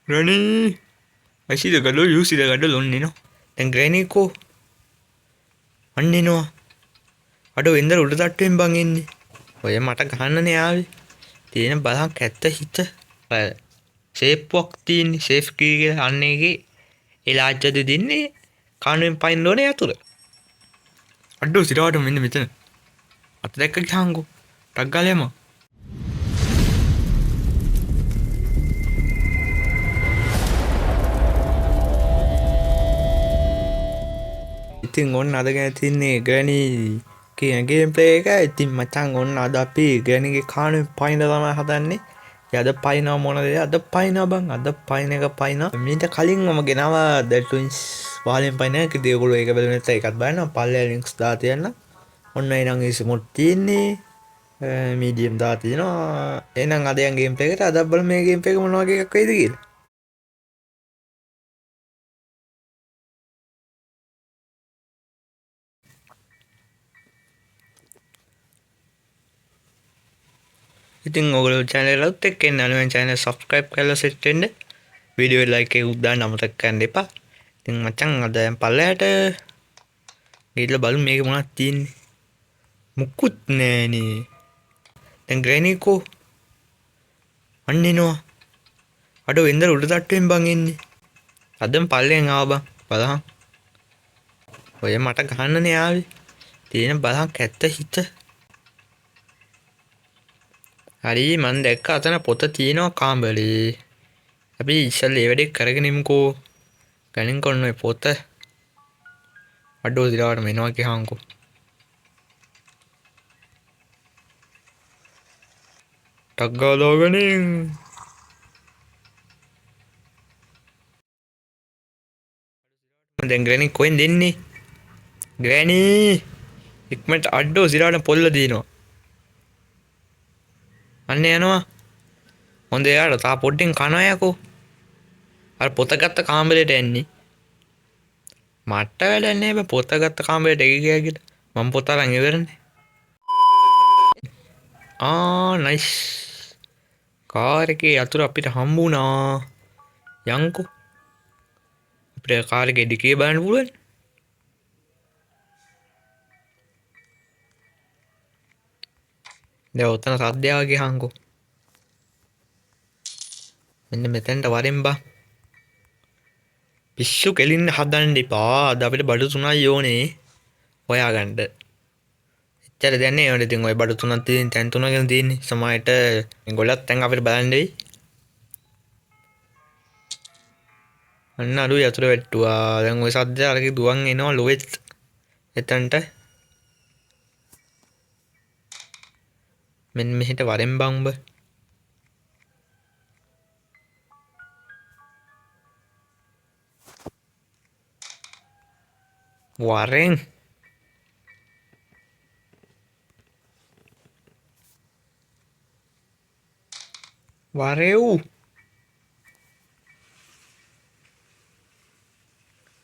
Granny, I see the gadol, you see the gadol only, no? Then Granny ko, අන්නේනවා. අඩෝ එන්දර උඩ තට්ටුවෙන් බං එන්නේ. ඔය මට ගහන්නනේ ආවේ. තියෙන බලහන් කැත්ත හිත. ෂේප්වක් තියෙන්නේ සේෆ් කී කියලා අන්න එකේ එලාජ්ජද දෙන්නේ කාණුවෙන් පයින් ඕනේ යතුරු. අඩෝ සිරාවට මෙන්න මෙතන. අත දැක්ක ගහංගෝ. ටක් ගාලා යමු. ඉතින් ඔන්න අද ගැන තින්නේ ග්‍රැනි කියන ගේම් ප්ලේ එක. ඉතින් මචං ඔන්න අද අපි ග්‍රැනිගේ කාණුවෙන් පයින්න තමයි හදන්නේ. අද පයින්නවා මොනද? අද පයින්නවා බං. අද පයින් එක පයින්නවා. මීට කලින් මම ගෙනාවා ද ට්වින්ස් වහලෙන් පයින් එක. ඉතින් ඒගොල්ලෝ ඒක බලමු නැත්නම් ඒකත් බලනවා. පල්ලෙහා ලින්ක්ස් දාලා තියන්න. ඔන්න එනං ඒ ස්මොට් තියෙන්නේ. මීඩියම් දාලා තිනවා. එහෙනම් අද යන් ගේම් ප්ලේ එකට අද බලමු මේ ගේම් ප්ලේ එක මොන වගේ එකක් වෙයිද කියලා. ඉතින් ඔයගොල්ලෝ channel එකට එක්ක එන්න අනුවෙන් channel subscribe කරලා set වෙන්න. වීඩියෝ එක like එක උදාන්න අමතක කරන්න එපා. ඉතින් මචං අද යන් පල්ලෙහාට ගිහලා බලමු මේක මොනවද තියෙන්නේ. මුකුත් නෑනේ. දැන් ග්‍රැනි ko අන්නේනවා. අඩෝ එන්දර උඩ තට්ටුවෙන් බං එන්නේ. අදම පල්ලෙන් ආවා බං. බලහන්. ඔය මට ගහන්නනේ ආවේ. තියෙන බලහන් කැත්ත හිත. හරි මන් දැක්ක අතන පොත තියෙනවා කාමරේ. අපි ඉස්සෙල්ලා ඒ වැඩේ කරගෙන ඉමුකෝ. ගණන් කරන ඔය පොත. අඩෝ දිලාවට මෙනවා කියහන්කෝ. ටක් ගාලා දාගනින්. දැන් ග්‍රැනි කොහෙන්ද එන්නේ? ග්‍රැනි ඉක්මනට අඩෝ සිරාට පොල්ල දිනනවා. අන්න යනවා. හොඳ යාර තා පොඩ්ඩෙන් කනවා යකෝ. අර පොත ගත්ත කාමරේට එන්නේ. මට වැඩක් නෑ බෑ පොත ගත්ත කාමරේට එක ගියා කියලා. මම පොත අරන් ඉවරනේ. නයිස්. කාර් එකේ යතුරු අපිට හම්බුණා. යන්කෝ. අපිට කාර් එකේ ඩිකේ බලන්න පුළුවන්. දැන් ඔතන සද්දයා වගේ හංකෝ. මෙන්න මෙතෙන්ට වරෙන් බා. පිස්සු කෙලින්න හදන්න එපා. අද අපිට බඩු 3යි ඕනේ. හොයාගන්න. එච්චර දෙයක් නෑ. ඒවට ඉතින් ඔය බඩු 3ක් තියෙන තැන් 3 ගැන තියෙන්නේ. සමහරට ගොල්ලත් දැන් අපිට බලන්න වෙයි. අන්න අඩු යතුරු වැට්ටුවා. දැන් ওই සද්ද අරගේ දුවන් එනවා ලොවෙත්. එතනට මෙන්න මෙහෙට වරෙන් බං උඹ. වරෙන් වරෙව්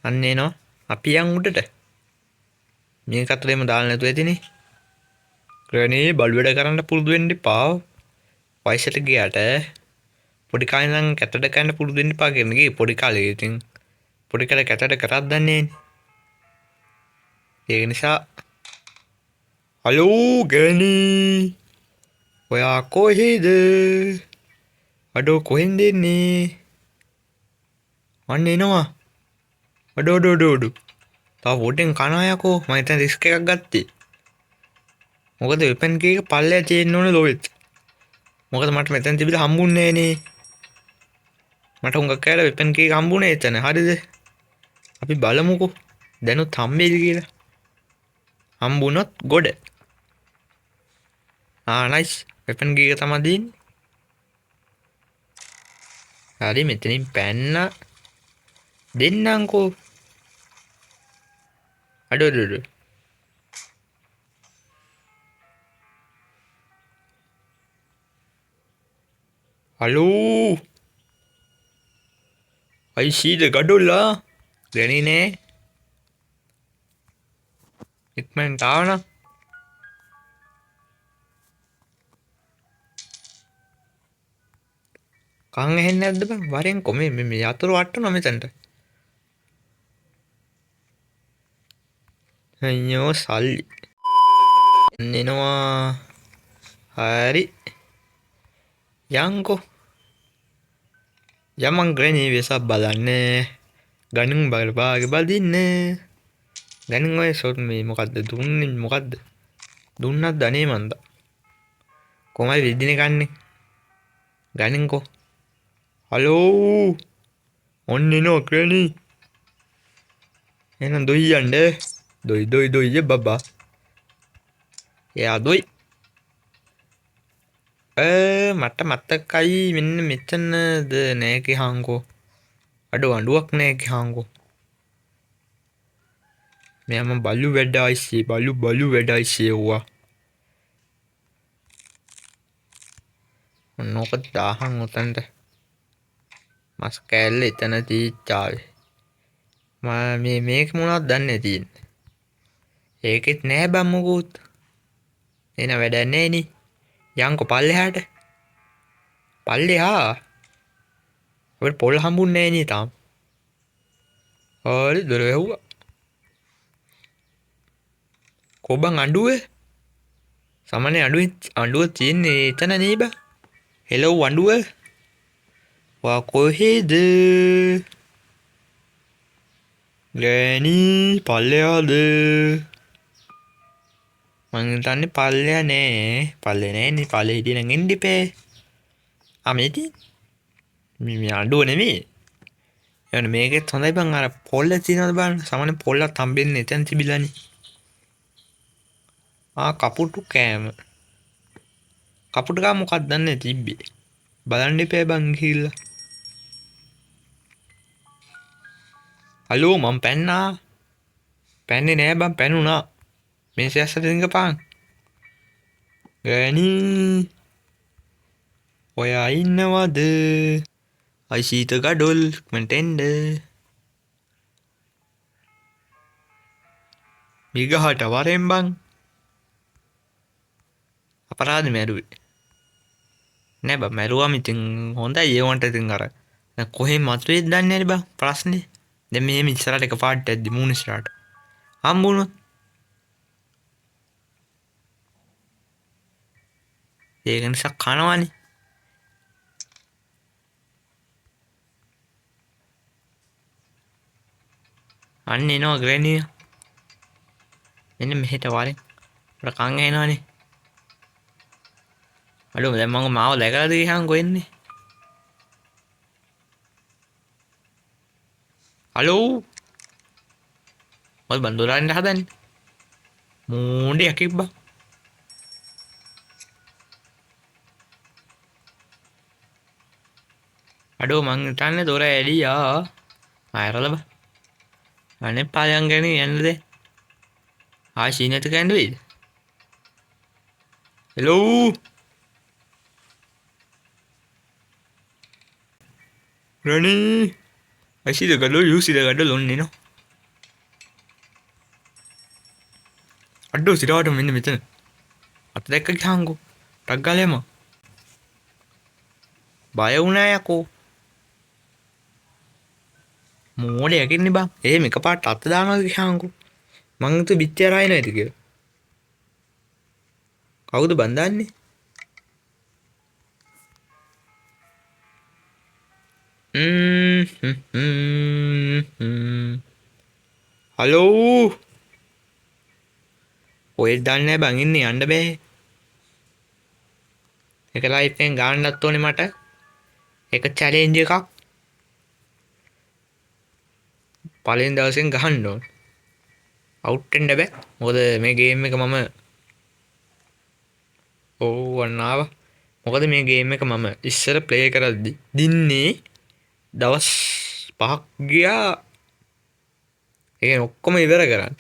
අන්න එනවා. අපි යන් උඩට. මේක අතරේම දාලා නැතුව ඇතිනේ. ග්‍රැනි බල් වැඩ කරන්න පුරුදු වෙන්න එපා. වයසට ගියාට පොඩි කාලේ නම් කැටට කන්න පුරුදු වෙන්න එපා කියන්නේ. පොඩි කාලේ ඉතින් පොඩි කාලේ කැටට කරක් දන්නේ නෑනේ. ඒක නිසා හලෝ ග්‍රැනි ඔයා කොහෙද? අඩෝ කොහෙන්ද එන්නේ? අන්න එනවා. අඩෝ තාම පොඩ්ඩෙන් කනවා යකෝ. මම හිතන රිස්ක් එකක් ගත්තේ. මොකද වෙපන් කී එක පල්ලෙයා චේන්න ඕනේ ලොවෙත්. මොකද මට මෙතන තිබිලා හම්බුන්නේ නෑනේ. මට හුඟක් කෑලා වෙපන් කී එක හම්බුනේ එතන. හරිද? අපි බලමුකෝ. දැනුත් හම්බෙයිද කියලා. හම්බුනොත් ගොඩ. නයිස්. වෙපන් කී එක තමයි දෙන්නේ. හරි මෙතනින් පැන්න දෙන්නම්කෝ. අඩෝ හලෝ I see the ගඩොල්ලා. ග්‍රැනි නෑ. ඉක්මනට ආවනම් කන් ඇහෙන්නේ නැද්ද බං? වරෙන් කොමේ මේ යතුරු වට්ටනවා මෙතනට. අයියෝ සල්ලි. එනවා. හරි. යංකෝ. යමන් ග්‍රැනි වෙසක් බලන්න. ගණන් බාගේ බදින්න. ගණන් ඔය ෂොට් මේ මොකද්ද දුන්නේ මොකද්ද? දුන්නත් ධනේ මන්ද. කොහමද විදිනේ ගන්නේ? ගණන්කෝ. හලෝ. ඔන්න එනවා ග්‍රැනි. එහෙනම් දොයි යන්න. දොයි බබා. එයා දොයි. මට මතකයි මෙන්න මෙතනද නෑ කිහාංකෝ. අඬුවක් නෑ කිහාංකෝ. මෙයාම බලු වැඩයිසේ බලු වැඩයිසේ වුණා. මොනක දාහන් උතන්ට. මස් කෑල්ල එතන තීච්චාවේ. මේක මොනවද දන්නේ තියෙන්නේ. ඒකෙත් නෑ බම් මොකුත්. එන වැඩක් නෑ නේ. යංකෝ පල්ලෙහාට. පල්ලෙහා. අපිට පොල් හම්බුන්නේ නෑ නේ තාම. හරි දොර වැහුවා. කොබන් අඬුවේ? සමනේ අඬුව තියෙන්නේ එතන නේ බා. හෙලෝ අඬුව. වා කොහෙද? ගෑනි පල්ලෙහාද? මං හිතන්නේ පල්ලෙහා නෑ. පල්ලේ නෑනේ. පල්ලේ හිටිය නම් එන්න ඉපේ. මේටි මේ අඬුව නෙමෙයි. එවන මේකෙත් හොඳයි බං අර පොල්ල තියෙනවද බලන්න. සමනේ පොල්ලත් හම්බෙන්නේ එතන තිබිලානේ. කපුටු කෑම. කපුටු කෑම මොකක්ද දන්නේ තිබ්බේ. බලන්න ඉපේ බං ගිහිල්ලා. හලෝ මං පැන්නා. පැන්නේ නෑ බං පැනුණා. මේසෙ ඇස්සට දිංගපන්. ගෑනි ඔයා ඉන්නවද? අයිසීත ගඩොල් මන්ටෙන්ඩ. මිගහට වරෙන් බං. අපරාධ මැරුවේ. නෑ බං මැරුවාම ඉතින් හොඳයි ඒවන්ට ඉතින් අර. දැන් කොහෙන් මතුවේද දන්නේ නැනේ බං ප්‍රශ්නේ. දැන් මෙහෙම ඉස්සරහට එක පාට ඇද්දි මූණ ඉස්සරහට. හම්බුණොත්. ඒක නිසා කනවනේ. අන්න එනවා ග්‍රැනිය. මෙන්න මෙහෙට වරෙන්. අපිට කන් ඇහෙනවනේ. අඩෝ දැන් මම මාව දැකලාද ගියහන්කෝ එන්නේ. හලෝ. මොකද බන් දොරාරින්න හදන්නේ? මූණේ යකෙක් බං. අඩෝ මං හිතන්නේ දොර ඇලියා. අයරල බං. අනේ පායන් ගැන යන්නද? සීනට කැන්ඩ වෙයිද? හෙලෝ. රණී. අයිසිද ගඩොල් යූසිද ගඩොල් ඔන්නේ නෝ. අඩෝ සිරාවට මෙන්න මෙතන. අත දැක්ක ගියාංකෝ. ටක් ගාලා යම. බය වුණා යකෝ. මෝඩ යකින්නේ බං. එහෙම එකපාරට අත දානවා ගියාංකෝ. මං හිතුව බිත්ති අරගෙන එයිද කියලා. කවුද බන් දන්නේ? හලෝ. ඔය දන්නේ බං ඉන්නේ යන්න බෑ. එක ලයිෆ් එකෙන් ගන්නත් ඕනේ මට. එක චැලෙන්ජ් එකක්. පළවෙනි දවසෙන් ගහන්න ඕනේ. අවුට් වෙන්න බෑ. මොකද මේ ගේම් එක මම වන්නාව. මොකද මේ ගේම් එක මම ඉස්සර ප්ලේ කරද්දි දින්නේ දවස් 5ක් ගියා. ඒ කියන්නේ ඔක්කොම ඉවර කරන්න.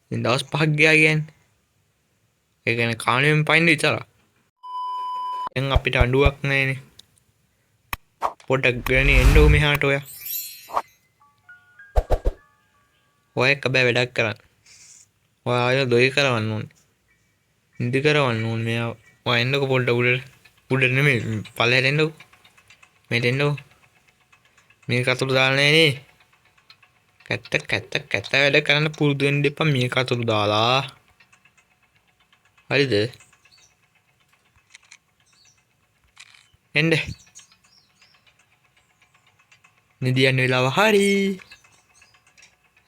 ඉතින් දවස් 5ක් ගියා කියන්නේ. ඒ කියන්නේ කාණුවෙන් පයින් විතර. දැන් අපිට අඬුවක් නැහැනේ. පොඩක් ගෑණි එන්න ඕ මෙහාට ඔයා. ඔය එක බෑ වැඩක් කරන්න. ඔයා ආයෙ දොයි කරවන්න ඕනේ. ඉඳි කරවන්න ඕනේ මෙයා. ඔයා එන්නකො පොඩ්ඩක් උඩ නෙමෙයි පල්ලෙහාට එන්නකො. මෙහෙට එන්නකො. මේක අතුරු දාලා නෑනේ. කැත්ත වැඩ කරන්න පුරුදු වෙන්න එපා මේක අතුරු දාලා. හරිද? එන්න. නිදියන්න වෙලාව හරි.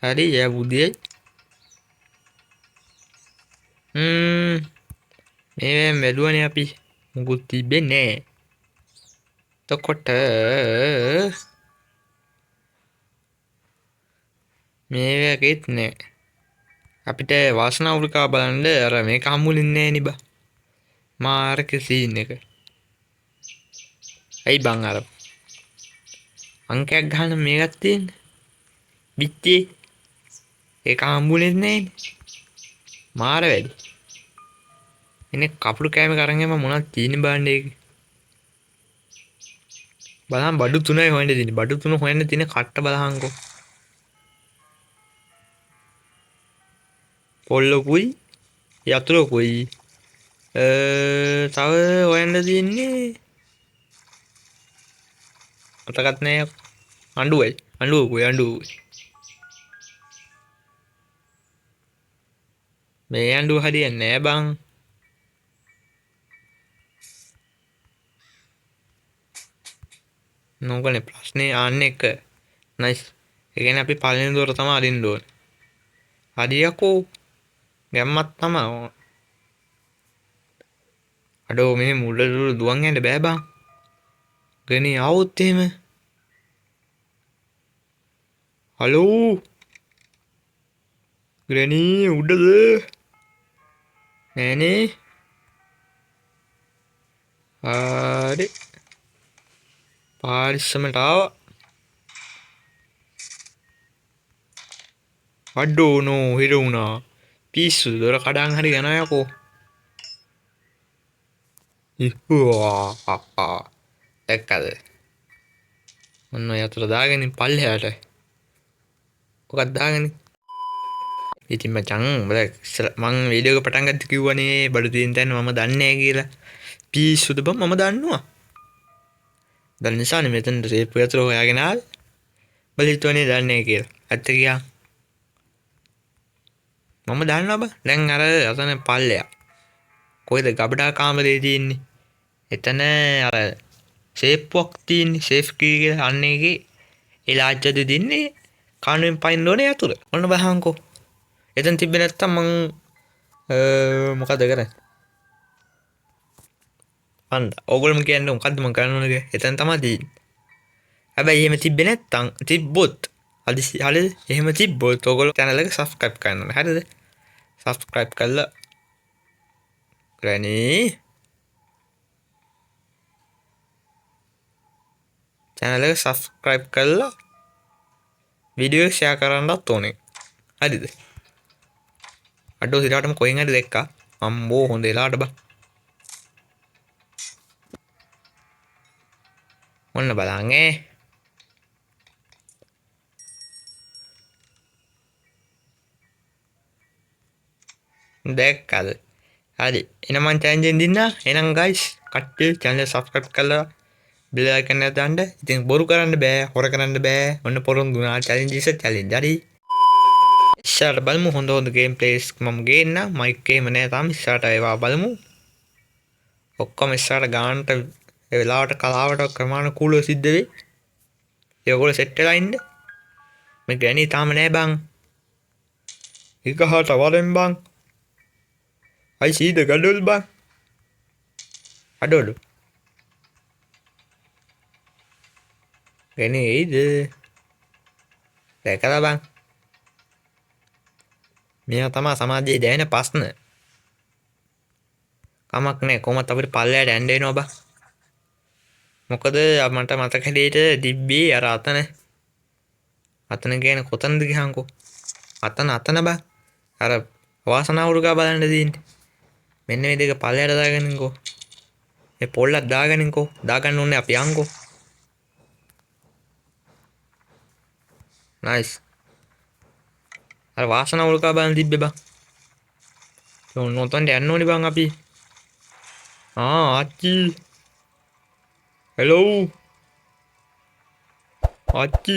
හරි යා බුදියේ. මේ මෙළුවනේ අපි මුකුත් තිබෙන්නේ නෑ. එතකොට මේකෙත් නෑ. අපිට වාසනාව උල්කා බලන්න අර මේක හම්බුලින් නෑ නේ බා. මාරක සීන් එක. ඇයි බං අර අංකයක් ගහන මේකක් තියෙන්නේ. බිත්තියේ ඒක හම්බුනේ නෑනේ. මාර වැඩි. එනේ කපුළු කෑම කරන්ගෙම මොනවද තියෙන්නේ බලන්න ඒක. බලහන් බඩු 3යි හොයන්න තියෙන්නේ. බඩු 3 හොයන්න තියෙන කට්ට බලහන්කෝ. පොල්ලකුයි යතුරුකුයි තව හොයන්න තියෙන්නේ අතකත් නෑ. අඬුවකුයි මේ අඬුව හරියන්නේ නෑ බං. නෝකනේ ප්‍රශ්නේ ආන්න එක. නයිස්. ඒ කියන්නේ අපි පළවෙනි දොර තමයි අරින්න ඕනේ. හරියකෝ. ගැම්මක් තමයි. අඩෝ මේ මුල්ල දුවන් යන්න බෑ බං. ගණේ ආවොත් එහෙම. හලෝ. ග්‍රැනී උඩද? නෑනේ. හරි. පාරිස්සමට ආවා. අඩෝ නෝ හිර වුණා. පිස්සු දොර කඩන් හරි යනවා යකෝ. දැක්කද? ඔන්න යතුර දාගෙන පල්ලෙහාට. මොකක්ද දාගෙන? ඉතින් මචං මං වීඩියෝ එක පටන් ගත්ත කිව්වනේ බඩු තියෙන තැන මම දන්නේ නැහැ කියලා. පිස්සුද බං මම දන්නවා. දන්න නිසානේ මෙතනට සේප් යතුර හොයාගෙන ආවේ. බල හිතුවනේ දන්නේ නැහැ කියලා. ඇත්ත කියා. මම දන්නවා බං. දැන් අර අතන පල්ලෙයා. කොයිද ගබඩා කාමරේ තියෙන්නේ? එතන අර සේප්වක් තියෙන්නේ. සේෆ් කී කියලා අන්න එකේ එලාජ්ජද දෙන්නේ කානුවෙන් පයින්න ඕනේ යතුර. ඔන්න බලහන්කෝ. එතන තිබ්බේ නැත්තම් මං මොකද කරන්නේ? අන්න ඕගොල්ලෝ කියන්නේ මොකද්ද මං කරන්න ඕනේ කියලා. එතන තමයි තියෙන්නේ. හැබැයි එහෙම තිබ්බේ නැත්තම් තිබ්බොත් හරිද? එහෙම තිබ්බොත් ඕගොල්ලෝ channel එක subscribe කරන්න ඕනේ. හරිද? subscribe කරලා ග්‍රැනී channel එක subscribe කරලා වීඩියෝ එක share කරන්නත් ඕනේ. හරිද? අඩෝ සිරාටම කොහෙන් හරි දැක්කා. අම්බෝ හොඳ එලාට බං. ඔන්න බලන්න දැක්කද? හරි. එහෙනම් මං challenge එකෙන් දින්නා. එහෙනම් guys කට්ටිය channel subscribe කරලා bell icon එක දාන්න. ඉතින් බොරු කරන්න බෑ, හොර කරන්න බෑ. ඔන්න පොරොන්දු වුණා. challenge is a challenge. හරි. ඉස්සරහට බලමු හොඳ ගේම් ප්ලේස් මම ගේන්න. මයික් එකේම නෑ තාම. ඉස්සරහට ඒවා බලමු. ඔක්කොම ඉස්සරහට ගානට ඒ වෙලාවට කලාවට ක්‍රමානුකූලව සිද්ධ වෙයි. ඒගොල්ලෝ සෙට් වෙලා ඉන්න. මේ ගෑණි තාම නෑ බං. එකහට වරෙන් බං. I see the gadol bang. Aduh. Ini ide. දැකලා බං. මෙයා තමයි සමාජයේ දැනෙන ප්‍රශ්න. කමක් නැහැ කොහොමද අපිට පල්ලයට යන්න වෙනවා බං. මොකද මට මතක හැටියට දිබ්බේ අර අතන කියන්නේ කොතනද ගියහන්කෝ. අතන බං. අර වාසනාව උරුකා බලන්න තියෙන්නේ. මෙන්න මේ දෙක පල්ලයට දාගන්නකෝ. මේ පොල්ලක් දාගන්නකෝ. දාගන්න ඕනේ අපි යන්කෝ. නයිස්. අර වාසනාව උරුකා බලන්න තිබ්බේ බං. ඔන්න ඔතනට යන්න ඕනේ බං අපි. ආච්චි. හෙලෝ ආච්චි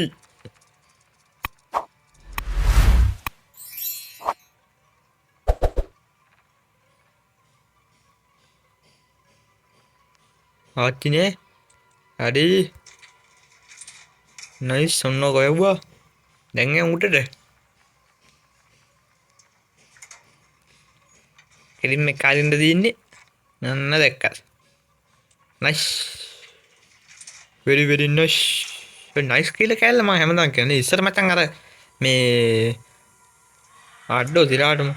ආච්චිනේ හරි නයිස් ඔන්න කොයව්වා දැන් උටට කෙලින්ම කාලින්ද තියන්නේ නන්න දැක්කත් නයිස් very nice නයිස් කියලා කෑල්ල මම හැමදාම කියන්නේ ඉස්සර මචං අර මේ අඩෝ දිරාටම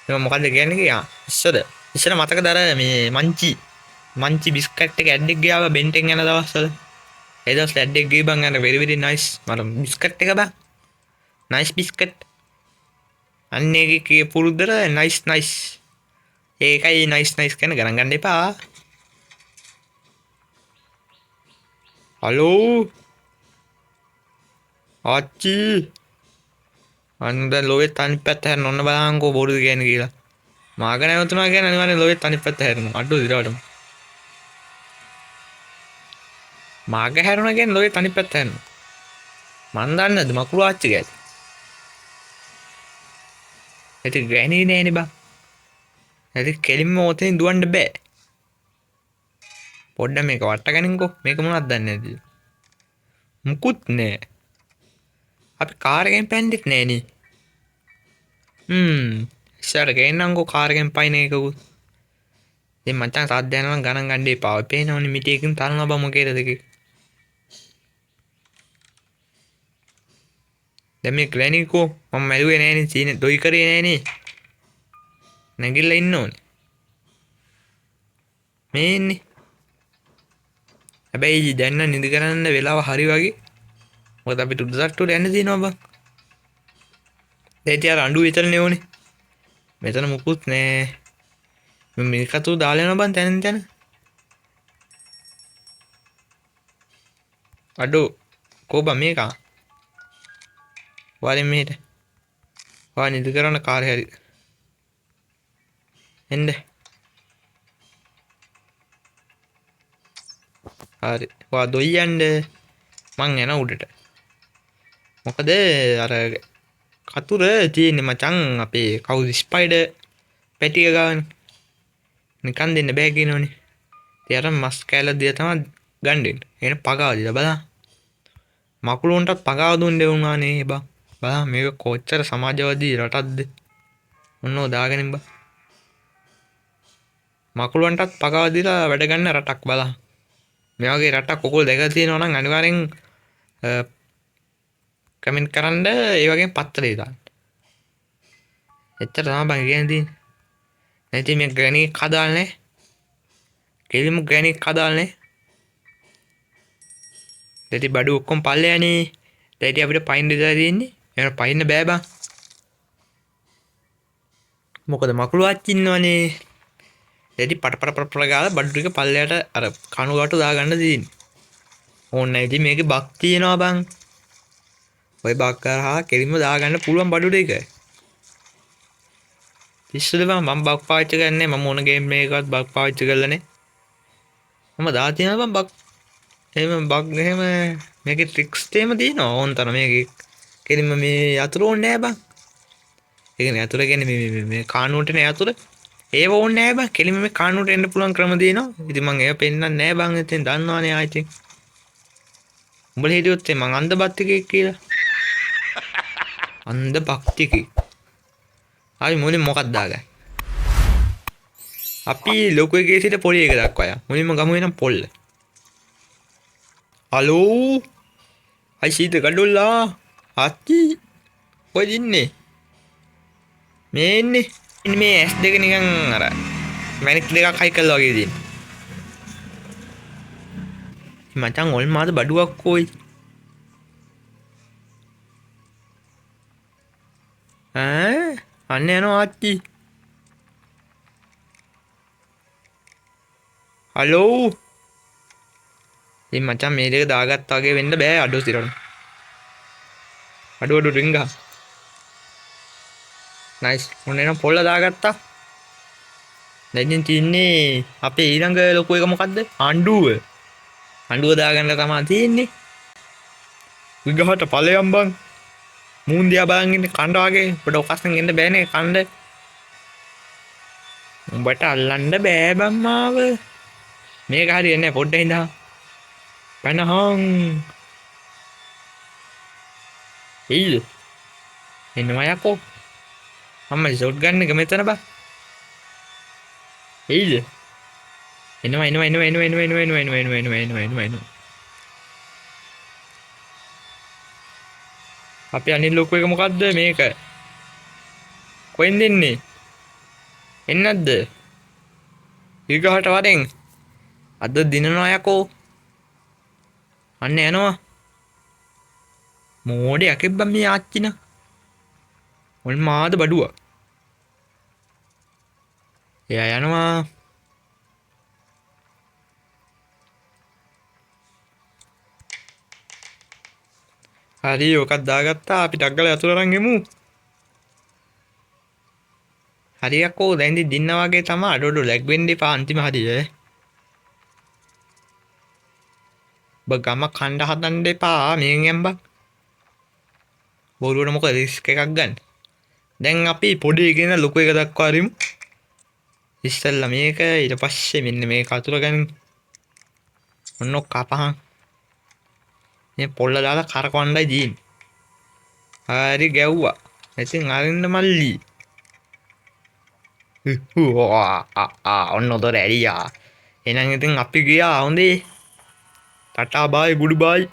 මම මොකද්ද කියන්නේ කියා ඉස්සර මතකද අර මේ මංචි බිස්කට් එක ඇඩ් එක ගියාව බෙන්ටෙන් යන දවස්වල ඒ දවස් ඇඩ් එක ගිහ බං අර very nice මට බිස්කට් එක බං nice බිස්කට් අන්න ඒකේ පුරුද්දට nice ඒකයි nice කියන ගණන් ගන්න එපා හලෝ ආච්චි අන්න දැන් ලෝකෙත් අනිත් පැත්ත හැරෙන්න ඔන්න බලහන්කෝ බොරුද කියන්නේ කියලා මාග නැවතුනා කියන්නේ අනිවාර්යෙන් ලෝකෙත් අනිත් පැත්ත හැරෙනවා අඩෝ දිරාටම මාග හැරුණා කියන්නේ ලෝකෙත් අනිත් පැත්ත හැරෙනවා මන් දන්නේ නැද්ද මකුළු ආච්චි ගැති ඒක ගෑණි නෑනේ බං ඒක කෙලින්ම ඔතෙන් දුවන්න බෑ පොඩ්ඩක් මේක වට ගනින්කෝ මේක මොනවද දන්නේ නැද්ද මුකුත් නෑ අපි කාර් එකෙන් පැන්නෙත් නෑනේ ඉස්සරට ගේන්නම්කෝ කාර් එකෙන් පයින් එකකුත් ඉතින් මචං සාද්ද යනවා නම් ගණන් ගන්න එපා ඔය පේනවනේ මිටියකින් තරනවා බා මොකේද දෙකේ දැන් මේ ග්‍රැනිකෝ මම මැරුවේ නෑනේ සීනේ දොයි කරේ නෑනේ නැගිටලා ඉන්න ඕනේ මේ ඉන්නේ හැබැයි දැන් නම් නිදි කරන්න වෙලාව හරි වගේ මොකද අපිට උඩසට්ටුවට යන්න තියෙනවා බං දෙයිය අඬු විතරනේ ඕනේ මෙතන මුකුත් නෑ මම මේකතු දාලා යනවා බං තැන අඩෝ කොබ මේක වලින් මෙහෙට වා නිදි කරන කාර්ය හරි එන්න හරි වා දොයි යන්න මං යන උඩට මොකද අර කතුර තියෙන්නේ මචං අපේ කවුද ස්පයිඩර් පැටිය ගාන නිකන් දෙන්න බෑ කියනෝනේ ඉතින් අර මස් කෑල්ල දිහා තමයි ගන්නේ එන පගාව දිලා බලන්න මකුළුන්ටත් පගාව දුන්නේ වුණානේ බං බලන්න මේක කොච්චර සමාජවාදී රටක්ද ඔන්නෝ දාගෙන බං මකුළුන්ටත් පගාව දීලා වැඩ ගන්න රටක් බලන්න මේ වගේ රටක් ඔයගොල්ලෝ දැකලා තියෙනවා නම් අනිවාර්යෙන් කමෙන්ට් කරන්න ඒ වගේ පත්තරේ දාන්න. එච්චර තමයි බං කියන්නේ. නැති මේ ග්‍රැනි කදාල්නේ. කෙලිම ග්‍රැනි කදාල්නේ. දෙටි බඩු ඔක්කොම පල්ලයනේ. දෙටි අපිට පයින් දෙදා තියෙන්නේ. එහෙනම් පයින්න බෑ බං. මොකද මකුළු ආච්චි ඉන්නවනේ. දෙටි පට ගාලා බඩු ටික පල්ලයට අර කණු ගාටු දා ගන්න තියෙන්නේ. ඕන්නේ ඉතින් මේකේ බක් තියෙනවා බං. ඔය බක් කරහා කෙලින්ම දාගන්න පුළුවන් බඩු ටික. පිස්සුද බං මම බක් පාවිච්චි කරන්නේ මම මොන ගේම් එකකවත් බක් පාවිච්චි කරලා නේ. මම දා තියෙනවා බං බක්. එහෙම බක් එහෙම මේකේ ට්‍රික්ස් තේම තියෙනවා ඕන තරම් මේකේ. කෙලින්ම මේ යතුරු ඕනේ නෑ බං. ඒ කියන්නේ යතුරු කියන්නේ මේ කානුවටනේ යතුරු. ඒව ඕනේ නෑ බං. කෙලින්ම මේ කානුවට එන්න පුළුවන් ක්‍රම තියෙනවා. ඉතින් මම ඒව පෙන්නන්නේ නෑ බං. ඉතින් දන්නවනේ ආයිත්. උඹලා හිතුවොත් මං අන්ධ බත්තිකෙක් කියලා. අන්ධ භක්තිකෙක්. අපි මුලින් මොකක්ද දාගන්නේ? අපි ලොකු එකේ සිට පොඩි එක දක්වා යමු. මුලින්ම ගමු වෙනම් පොල්ල. හලෝ. අයි සීත ගඩොල්ලා. අත්ති. කොහෙද ඉන්නේ? මේ ඉන්නේ. මේ S2 නිකන් අර මැනික් දෙකක් හයි කළා වගේ තියෙන. මචං ඔල් මාද බඩුවක් කොයි? අන්න යනවා ආච්චි. හලෝ. ඉතින් මචං මේ දෙක දාගත්තා වගේ වෙන්න බෑ අඩෝ සිරණ. අඩෝ රින්ගා. නයිස්. මොනේ නම් පොල්ල දාගත්තා. දැන් තින්නේ අපේ ඊළඟ ලොකු එක මොකද්ද? ආණ්ඩුව. අඬුව දාගන්න තමයි තියෙන්නේ. විගහට ඵලයන් බං. මූන් දිහා බලන් ඉන්න කණ්ඩ වගේ පොඩ ඔකස්සන් එන්න බෑනේ කණ්ඩ. උඹට අල්ලන්න බෑ බං මාව. මේක හරියන්නේ නැහැ පොඩ්ඩක් ඉඳහන්. පැනහන්. එයිද? එන්නවා යකෝ. අම්මා ෂොට් ගන්න එක මෙතන බං. එයිද? එනවා. අපි අනිල් ලොකු එක මොකද්ද මේක? කොහෙන්ද එන්නේ? එන්නේ නැද්ද? ඊගහට වරෙන්. අද දිනනවා යකෝ. අන්න යනවා. මෝඩේ යකෙබ්බන් මේ ආච්චින. මොල් මාද බඩුව. එයා යනවා. හරි ඔකක් දාගත්තා අපි ටක් ගාලා යතුරු අරන් එමු. හරියකෝ දැන් ඉතින් දින්න වගේ තමයි අඩොඩ ලැග් වෙන්න එපා අන්තිම හරිය. ඔබ ගම කණ්ඩ හදන්න එපා මෙන් යම්බා. බෝරුවට මොකද රිස්ක් එකක් ගන්න. දැන් අපි පොඩි එකේන ලොකු එක දක්වා හරිමු. ඉස්සෙල්ලා මේක ඊට පස්සේ මෙන්න මේක අතුර ගනිමු. ඔන්න කපහන්. මේ පොල්ල දාලා කරකවන්නයි දීන්නේ. හරි ගැව්වා. ඉතින් අරින්න මල්ලි. ඔන්න උදේ ඇරියා. එහෙනම් ඉතින් අපි ගියා හොඳේ. ටටා බයි ගුඩ් බයි.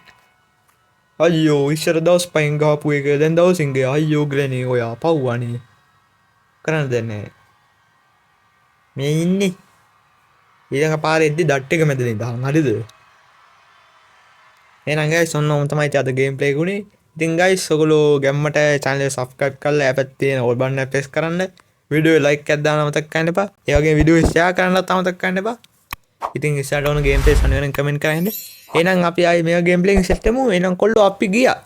අයියෝ ඉස්සර දවස් පහෙන් ගහපු එක දැන් දවසින් ගියා. අයියෝ ග්‍රැනි ඔයා පව්වනේ. කරන්න දෙන්නේ. මේ ඉන්නේ. ඊළඟ පාරේ එද්දි ඩට් එක මැදලා ඉඳන් හරිද? එහෙනම් guys ඔන්න තමයි අද ගේම් ප්ලේ ගුනේ. ඉතින් guys ඔයගොල්ලෝ ගැම්මට channel එක subscribe කරලා අපත් තියෙන all button එක press කරන්න. වීඩියෝ like එකක් දාන්න අමතක කරන්න එපා. ඒ වගේම වීඩියෝ share කරන්නත් අමතක කරන්න එපා. ඉතින් ඉස්සරහට ඕන ගේම් ප්ලේ අනිවාර්යෙන් කමෙන්ට් කරන්න. එහෙනම් අපි ආයේ මේ ගේම් ප්ලේ එකෙන් සෙට් වෙමු. එහෙනම් කොල්ලෝ අපි ගියා.